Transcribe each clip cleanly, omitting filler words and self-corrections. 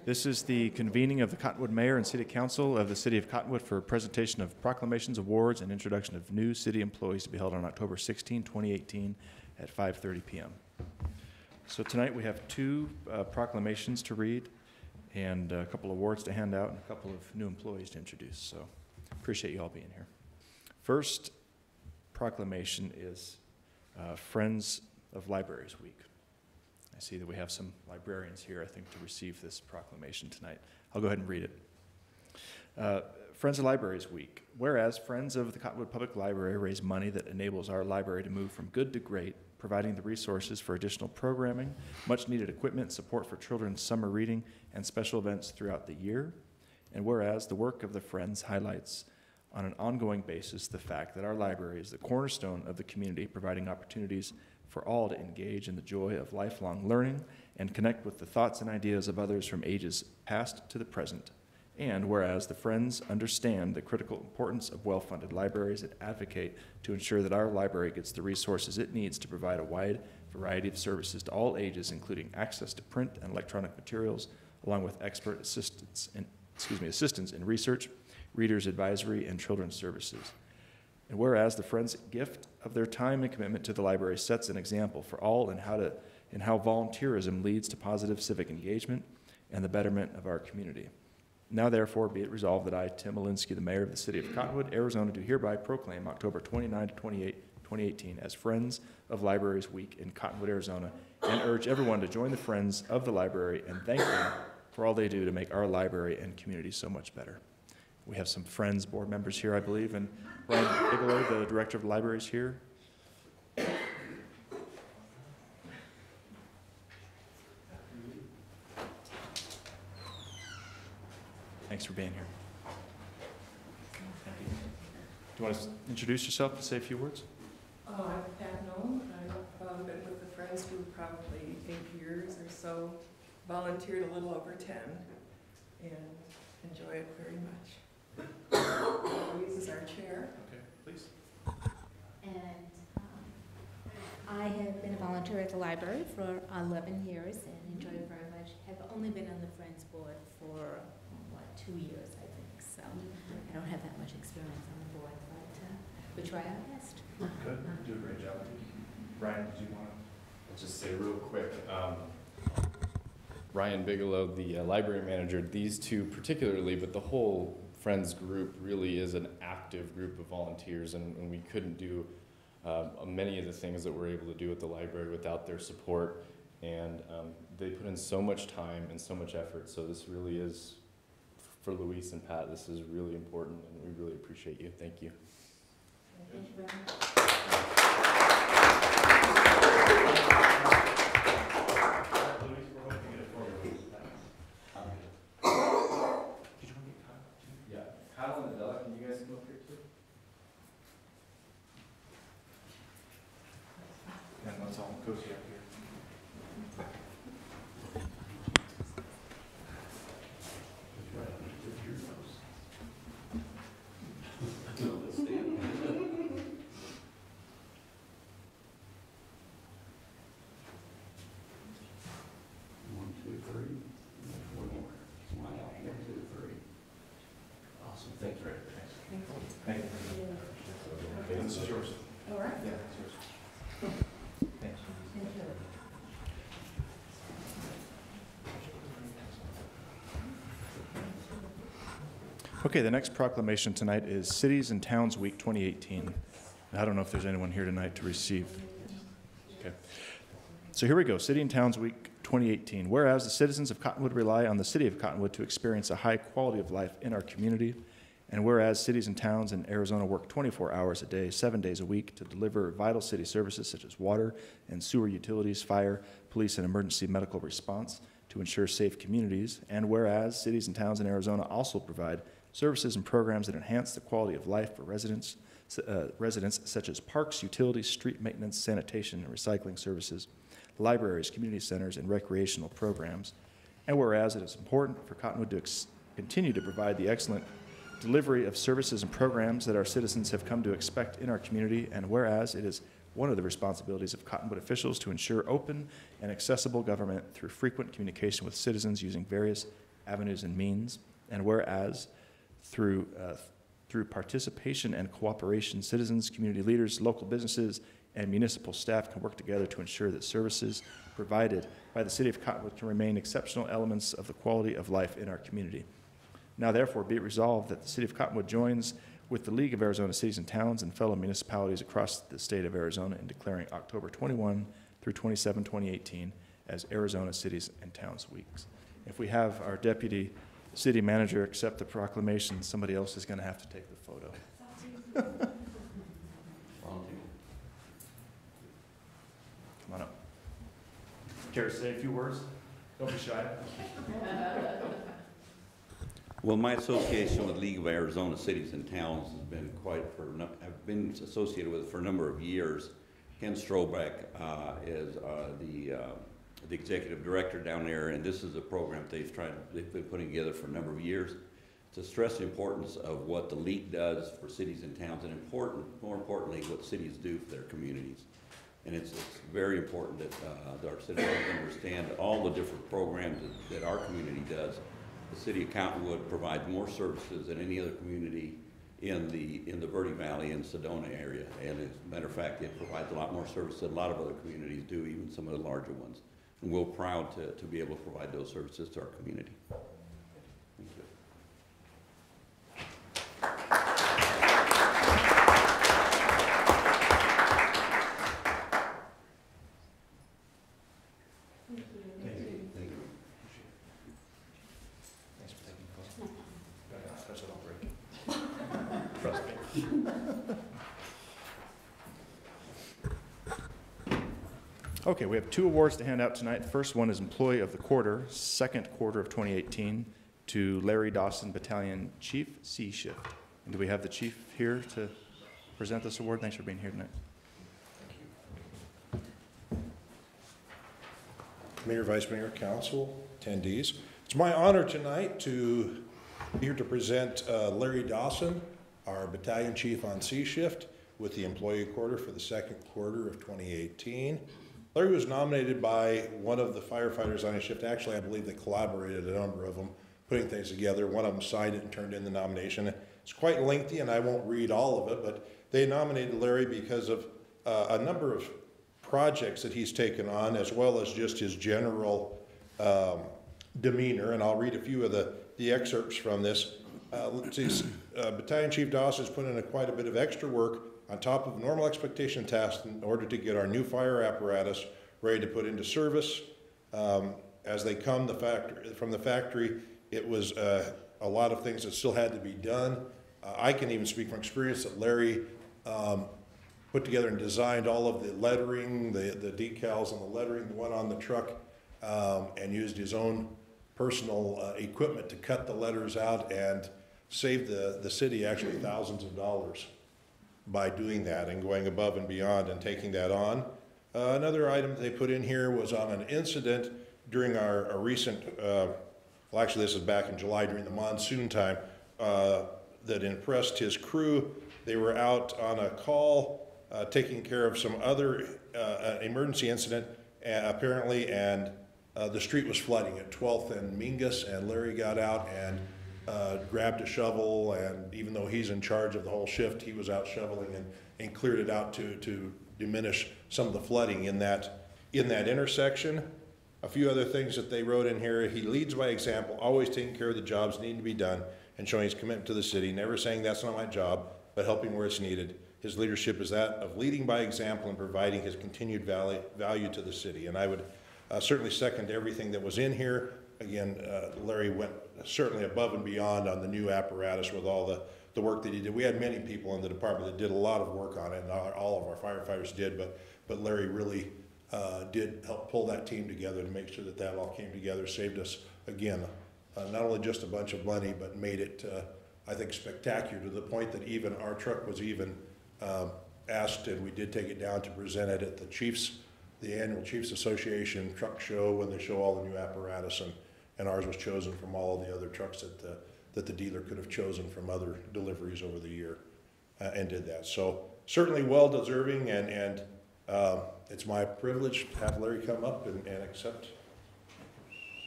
This is the convening of the Cottonwood Mayor and City Council of the City of Cottonwood for presentation of proclamations, awards, and introduction of new city employees to be held on October 16, 2018 at 5:30 p.m. So tonight we have two proclamations to read and a couple awards to hand out and a couple of new employees to introduce. So appreciate you all being here. First proclamation is Friends of Libraries Week. I see that we have some librarians here, I think, to receive this proclamation tonight. I'll go ahead and read it. Friends of Libraries Week. Whereas Friends of the Cottonwood Public Library raise money that enables our library to move from good to great, providing the resources for additional programming, much-needed equipment, support for children's summer reading, and special events throughout the year. And whereas the work of the Friends highlights on an ongoing basis the fact that our library is the cornerstone of the community, providing opportunities for all to engage in the joy of lifelong learning and connect with the thoughts and ideas of others from ages past to the present. And whereas the Friends understand the critical importance of well-funded libraries and advocate to ensure that our library gets the resources it needs to provide a wide variety of services to all ages, including access to print and electronic materials, along with expert assistance in research, readers advisory, and children's services. And whereas the Friends' gift of their time and commitment to the library sets an example for all in how volunteerism leads to positive civic engagement and the betterment of our community. Now therefore be it resolved that I, Tim Alinsky, the Mayor of the City of Cottonwood, Arizona, do hereby proclaim October 29 to 28, 2018 as Friends of Libraries Week in Cottonwood, Arizona, and urge everyone to join the Friends of the Library and thank them for all they do to make our library and community so much better. We have some Friends board members here, I believe, and Brian Bigelow, the Director of Libraries, here. Thanks for being here. Thank you. Do you want to introduce yourself and say a few words? I'm Pat Nolan. I've been with the Friends for probably 8 years or so. Volunteered a little over 10 and enjoy it very much. Louise is our chair. Okay, please. And I have been a volunteer at the library for 11 years and enjoy it very much. Have only been on the Friends board for 2 years, I think. So I don't have that much experience on the board, but we try our best. Good. You do a great job. Ryan, did you want to? I'll just say real quick. Ryan Bigelow, the library manager, these two particularly, but the whole Friends group really is an active group of volunteers, and we couldn't do many of the things that we're able to do at the library without their support. And they put in so much time and so much effort, so this really is, for Luis and Pat, this is really important, and we really appreciate you. Thank you. Thank you very much. Yeah, Kyle and Adela, can you guys come up here too? Yeah, let's all cozy up here. This is yours. All right. Yeah, it's yours. Thanks. Okay, the next proclamation tonight is Cities and Towns Week 2018. I don't know if there's anyone here tonight to receive. Okay. So here we go, City and Towns Week 2018. Whereas the citizens of Cottonwood rely on the City of Cottonwood to experience a high quality of life in our community, and whereas cities and towns in Arizona work 24 hours a day, 7 days a week to deliver vital city services such as water and sewer utilities, fire, police, and emergency medical response to ensure safe communities, and whereas cities and towns in Arizona also provide services and programs that enhance the quality of life for residents such as parks, utilities, street maintenance, sanitation, and recycling services, libraries, community centers, and recreational programs, and whereas it is important for Cottonwood to continue to provide the excellent delivery of services and programs that our citizens have come to expect in our community, and whereas it is one of the responsibilities of Cottonwood officials to ensure open and accessible government through frequent communication with citizens using various avenues, and means. And whereas through participation and cooperation, citizens, community leaders, local businesses, and municipal staff can work together to ensure that services provided by the City of Cottonwood can remain exceptional elements of the quality of life in our community. Now therefore be it resolved that the City of Cottonwood joins with the League of Arizona Cities and Towns and fellow municipalities across the state of Arizona in declaring October 21 through 27, 2018 as Arizona Cities and Towns Weeks. If we have our Deputy City Manager accept the proclamation, somebody else is going to have to take the photo. Come on up. Care to say a few words? Don't be shy. Well, my association with League of Arizona Cities and Towns has been I've been associated with it for a number of years. Ken Strobeck is the executive director down there, and this is a program they've been putting together for a number of years to stress the importance of what the League does for cities and towns, and more importantly, what cities do for their communities. And it's very important that our citizens understand all the different programs that our community does. The City of Cottonwood provides more services than any other community in the Verde Valley and Sedona area. And as a matter of fact, it provides a lot more service than a lot of other communities do, even some of the larger ones. And we're proud to be able to provide those services to our community. Thank you. Okay, we have two awards to hand out tonight. The first one is Employee of the Quarter, second quarter of 2018, to Larry Dawson, Battalion Chief, C Shift. And do we have the Chief here to present this award? Thanks for being here tonight. Mayor, Vice Mayor, Council, attendees. It's my honor tonight to be here to present Larry Dawson, our Battalion Chief on C Shift, with the Employee Quarter for the second quarter of 2018. Larry was nominated by one of the firefighters on his shift. Actually, I believe they collaborated, a number of them, putting things together. One of them signed it and turned in the nomination. It's quite lengthy, and I won't read all of it, but they nominated Larry because of a number of projects that he's taken on, as well as just his general demeanor. And I'll read a few of the excerpts from this. Battalion Chief Dawson has put in quite a bit of extra work on top of normal expectation tasks in order to get our new fire apparatus ready to put into service. As they come from the factory, it was a lot of things that still had to be done. I can even speak from experience that Larry put together and designed all of the lettering, the decals and the lettering that went on the truck, and used his own personal equipment to cut the letters out and save the city actually thousands of dollars by doing that and going above and beyond and taking that on. Another item they put in here was on an incident during our recent, well actually this is back in July during the monsoon time, that impressed his crew. They were out on a call taking care of some other emergency incident apparently, and the street was flooding at 12th and Mingus, and Larry got out and grabbed a shovel, and even though he's in charge of the whole shift, he was out shoveling and cleared it out to diminish some of the flooding in that intersection. A few other things that they wrote in here: he leads by example, always taking care of the jobs needing to be done and showing his commitment to the city, never saying that's not my job, but helping where it's needed. His leadership is that of leading by example and providing his continued value to the city. And I would certainly second everything that was in here. Again, Larry went certainly above and beyond on the new apparatus with all the work that he did. We had many people in the department that did a lot of work on it, and all of our firefighters did, but Larry really did help pull that team together to make sure that all came together, saved us, again, not only just a bunch of money, but made it, I think, spectacular to the point that even our truck was even asked, and we did take it down to present it at the annual Chiefs Association truck show, when they show all the new apparatus, and ours was chosen from all of the other trucks that the dealer could have chosen from other deliveries over the year, and did that. So certainly well deserving, and it's my privilege to have Larry come up and accept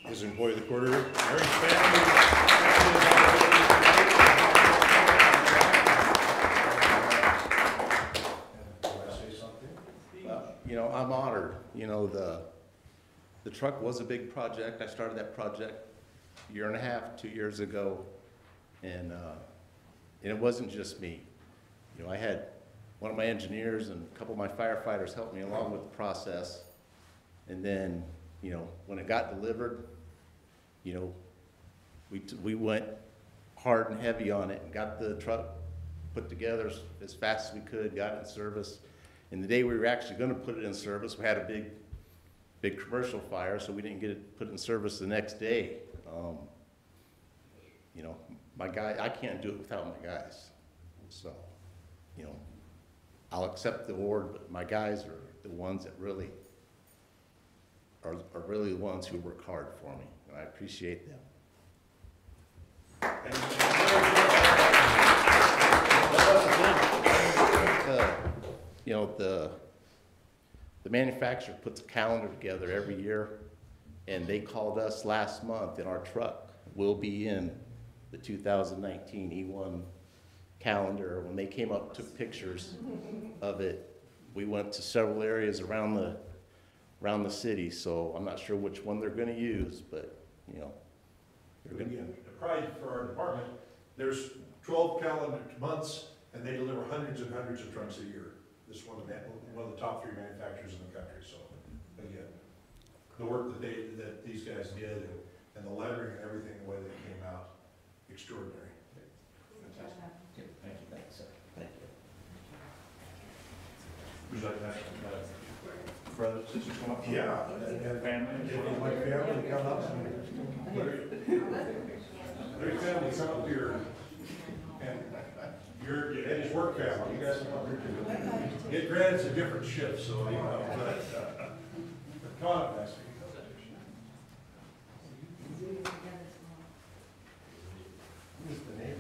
is employee of the quarter, Larry's family. You know, I'm honored. You know, the truck was a big project. I started that project a year and a half, 2 years ago, and it wasn't just me. You know, I had one of my engineers and a couple of my firefighters help me along with the process, and then, you know, when it got delivered, you know, we went hard and heavy on it and got the truck put together as fast as we could, got it in service. And the day we were actually going to put it in service, we had a big commercial fire, so we didn't get it put in service the next day. You know, my guy, I can't do it without my guys. So, you know, I'll accept the award, but my guys are the ones that really are really the ones who work hard for me, and I appreciate them. You know, the manufacturer puts a calendar together every year, and they called us last month, and our truck will be in the 2019 E1 calendar. When they came up, took pictures of it, we went to several areas around the city, so I'm not sure which one they're going to use, but, you know, they're going to. Again, the pride for our department, there's 12 calendar months, and they deliver hundreds and hundreds of trucks a year. This is one of the top 3 manufacturers in the country. So again, the work that these guys did and the lettering and everything, the way they came out, extraordinary. Fantastic. Thank you. Thanks, sir. Thank you. Would you like to ask brothers, sisters come up? Yeah. And family? If you'd like family to come up, there's family come up here, and and his work family, you guys come up here too. Get granted it's a different shift, so you know, but come on up, guys. Who's the neighbor?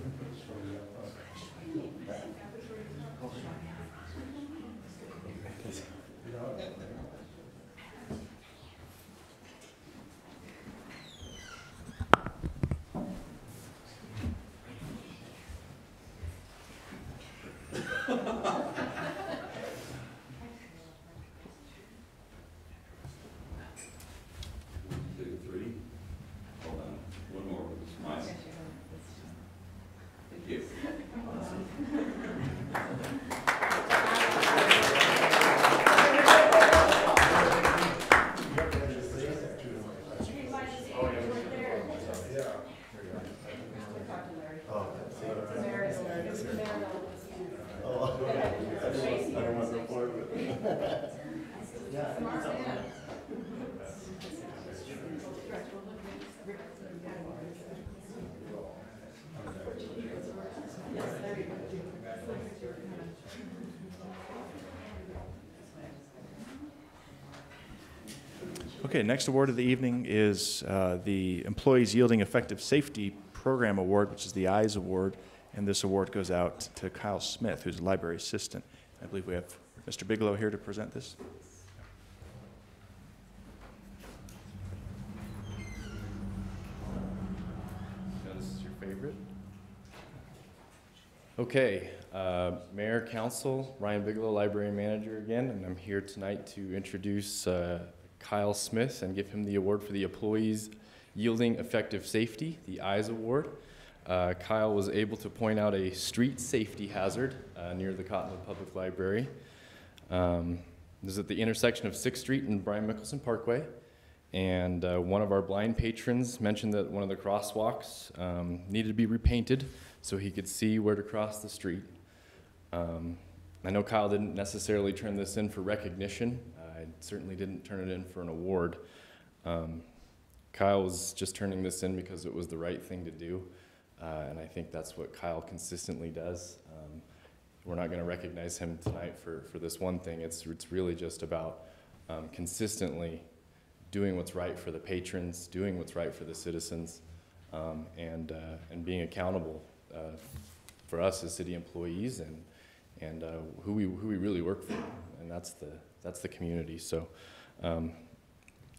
Okay, next award of the evening is the Employees Yielding Effective Safety Program Award, which is the EYES Award, and this award goes out to Kyle Smith, who's a library assistant. I believe we have Mr. Bigelow here to present this. This is your favorite. Okay, Mayor, Council, Ryan Bigelow, Library Manager again, and I'm here tonight to introduce Kyle Smith and give him the award for the Employees Yielding Effective Safety, the EYES Award. Kyle was able to point out a street safety hazard near the Cottonwood Public Library. This is at the intersection of 6th Street and Brian Mickelson Parkway. And one of our blind patrons mentioned that one of the crosswalks needed to be repainted so he could see where to cross the street. I know Kyle didn't necessarily turn this in for recognition. I certainly didn't turn it in for an award. Kyle was just turning this in because it was the right thing to do. And I think that's what Kyle consistently does. We're not going to recognize him tonight for this one thing. It's really just about consistently doing what's right for the patrons, doing what's right for the citizens, and being accountable for us as city employees and who we really work for, and that's the community. So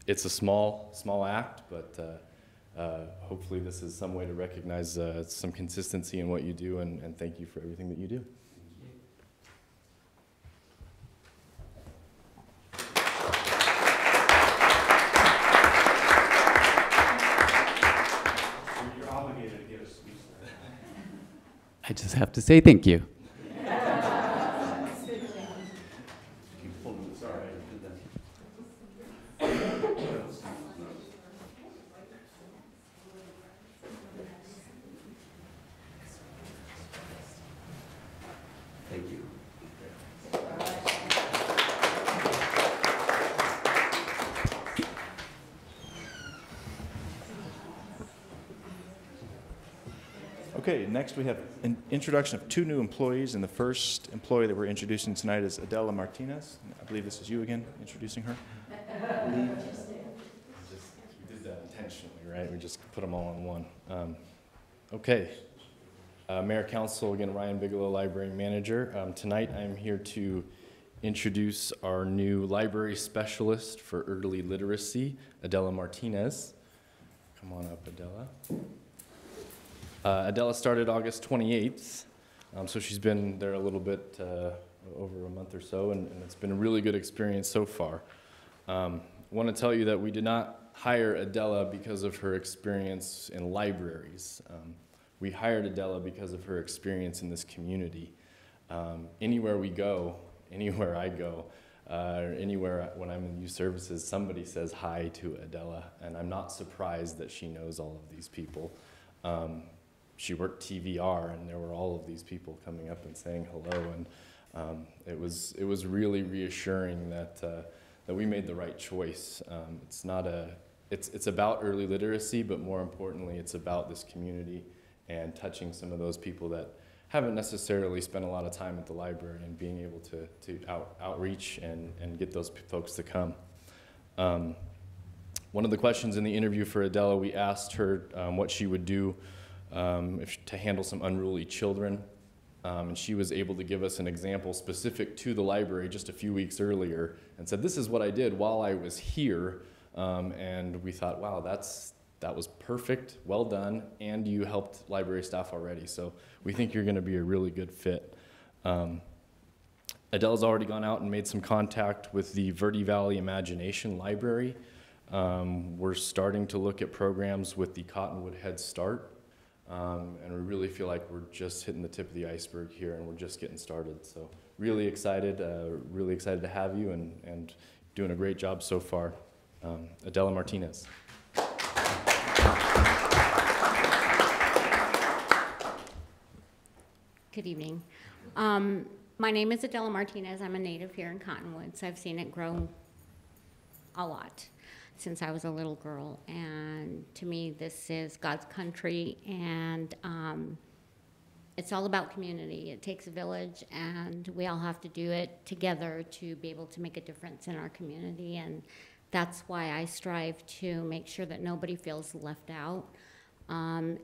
it's a small act, but hopefully this is some way to recognize some consistency in what you do, and thank you for everything that you do. You're obligated to give us speech. I just have to say thank you. Thank you. Okay, next we have an introduction of 2 new employees, and the first employee that we're introducing tonight is ADELA Martinez. I believe this is you again, introducing her. We did that intentionally, right? We just put them all in one. Okay. Mayor, Council, again, Ryan Bigelow, Library Manager. Tonight I'm here to introduce our new library specialist for early literacy, ADELA Martinez. Come on up, ADELA. ADELA started August 28th, so she's been there a little bit over a month or so, and it's been a really good experience so far. I want to tell you that we did not hire ADELA because of her experience in libraries. We hired ADELA because of her experience in this community. Anywhere we go, anywhere I go, anywhere when I'm in youth services, somebody says hi to ADELA, and I'm not surprised that she knows all of these people. She worked TVR, and there were all of these people coming up and saying hello, and it was really reassuring that that we made the right choice. It's about early literacy, but more importantly, it's about this community and touching some of those people that haven't necessarily spent a lot of time at the library, and being able to outreach and get those folks to come. One of the questions in the interview for ADELA, we asked her what she would do to handle some unruly children, and she was able to give us an example specific to the library just a few weeks earlier, and said, this is what I did while I was here, and we thought, wow, that was perfect, well done, and you helped library staff already, so we think you're going to be a really good fit. ADELA's already gone out and made some contact with the Verde Valley Imagination Library. We're starting to look at programs with the Cottonwood Head Start. And we really feel like we're just hitting the tip of the iceberg here, and we're just getting started. So really excited to have you, and doing a great job so far. ADELA Martinez. Good evening. My name is ADELA Martinez. I'm a native here in Cottonwood, so I've seen it grow a lot since I was a little girl, and to me this is God's country, and it's all about community. It takes a village, and we all have to do it together to be able to make a difference in our community, and that's why I strive to make sure that nobody feels left out, and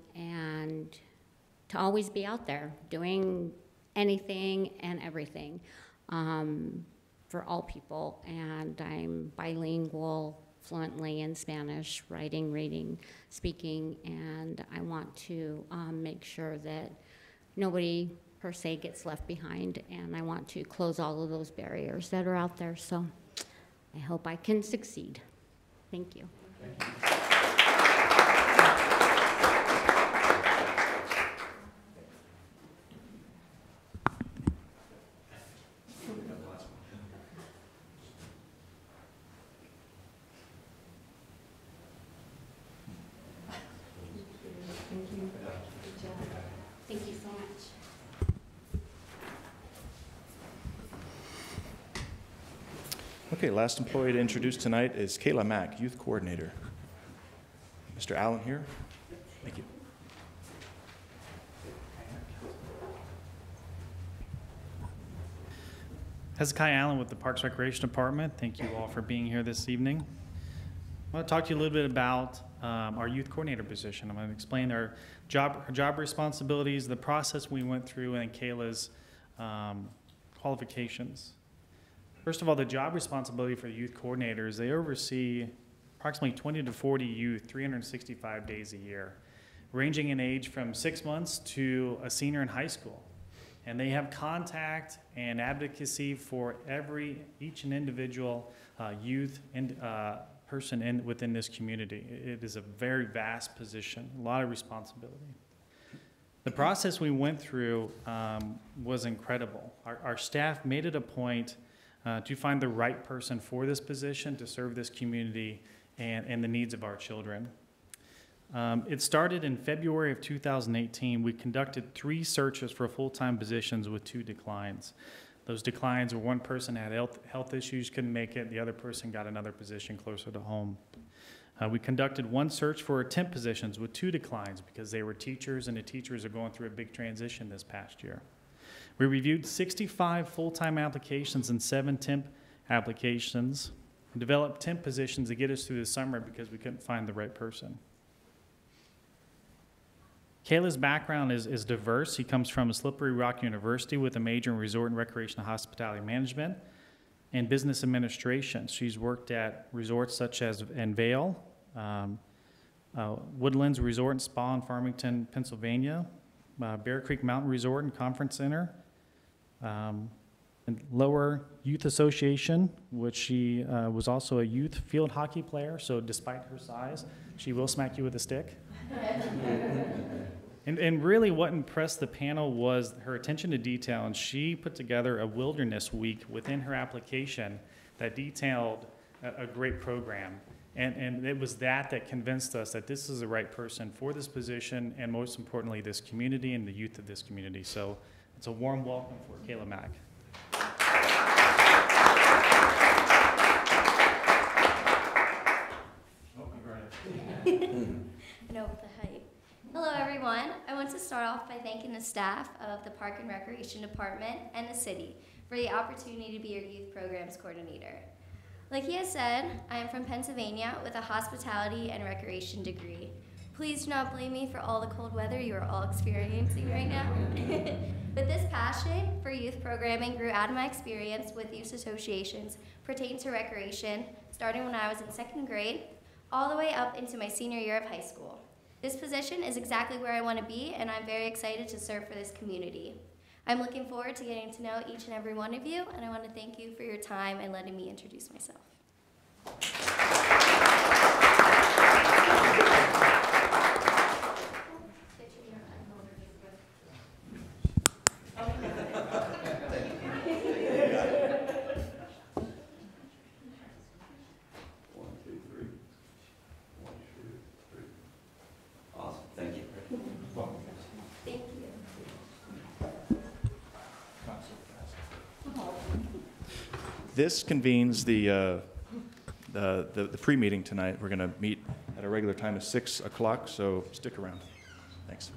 to always be out there doing anything and everything for all people. And I'm bilingual, fluently in Spanish, writing, reading, speaking, and I want to make sure that nobody per se gets left behind, and I want to close all of those barriers that are out there, so I hope I can succeed. Thank you. Thank you. Thank you so much. Okay, last employee to introduce tonight is KAYLA MACK, Youth Coordinator. Mr. Allen here. Thank you. Hezekiah Allen with the Parks Recreation Department. Thank you all for being here this evening. I want to talk to you a little bit about our youth coordinator position. I'm going to explain our job responsibilities, the process we went through, and KAYLA's qualifications. First of all, the job responsibility for the youth coordinators, they oversee approximately 20 to 40 youth 365 days a year, ranging in age from 6 months to a senior in high school. And they have contact and advocacy for each and individual youth and person within this community. It is a very vast position, a lot of responsibility. The process we went through was incredible. Our staff made it a point to find the right person for this position to serve this community and the needs of our children. It started in February of 2018. We conducted 3 searches for full-time positions with 2 declines. Those declines were one person had health issues, couldn't make it, the other person got another position closer to home. We conducted 1 search for temp positions with 2 declines because they were teachers, and the teachers are going through a big transition this past year. We reviewed 65 full-time applications and 7 temp applications, and developed temp positions to get us through the summer because we couldn't find the right person. KAYLA's background is diverse. He comes from a Slippery Rock University with a major in resort and recreation and hospitality management and business administration. She's worked at resorts such as Vail, Woodlands Resort and Spa in Farmington, Pennsylvania, Bear Creek Mountain Resort and Conference Center, and Lower Youth Association, which she was also a youth field hockey player, so despite her size, she will smack you with a stick. And really what impressed the panel was her attention to detail, and she put together a wilderness week within her application that detailed a great program. And it was that convinced us that this is the right person for this position, and most importantly, this community and the youth of this community. So it's a warm welcome for KAYLA Mack. No, the hype. Hello, everyone. I want to start off by thanking the staff of the Park and Recreation Department and the city for the opportunity to be your youth programs coordinator. Like he has said, I am from Pennsylvania with a hospitality and recreation degree. Please do not blame me for all the cold weather you are all experiencing right now. But this passion for youth programming grew out of my experience with youth associations pertaining to recreation, starting when I was in 2nd grade, all the way up into my senior year of high school. This position is exactly where I want to be, and I'm very excited to serve for this community. I'm looking forward to getting to know each and every one of you, and I want to thank you for your time and letting me introduce myself. This convenes the pre-meeting tonight. We're going to meet at a regular time of 6 o'clock, so stick around. Thanks.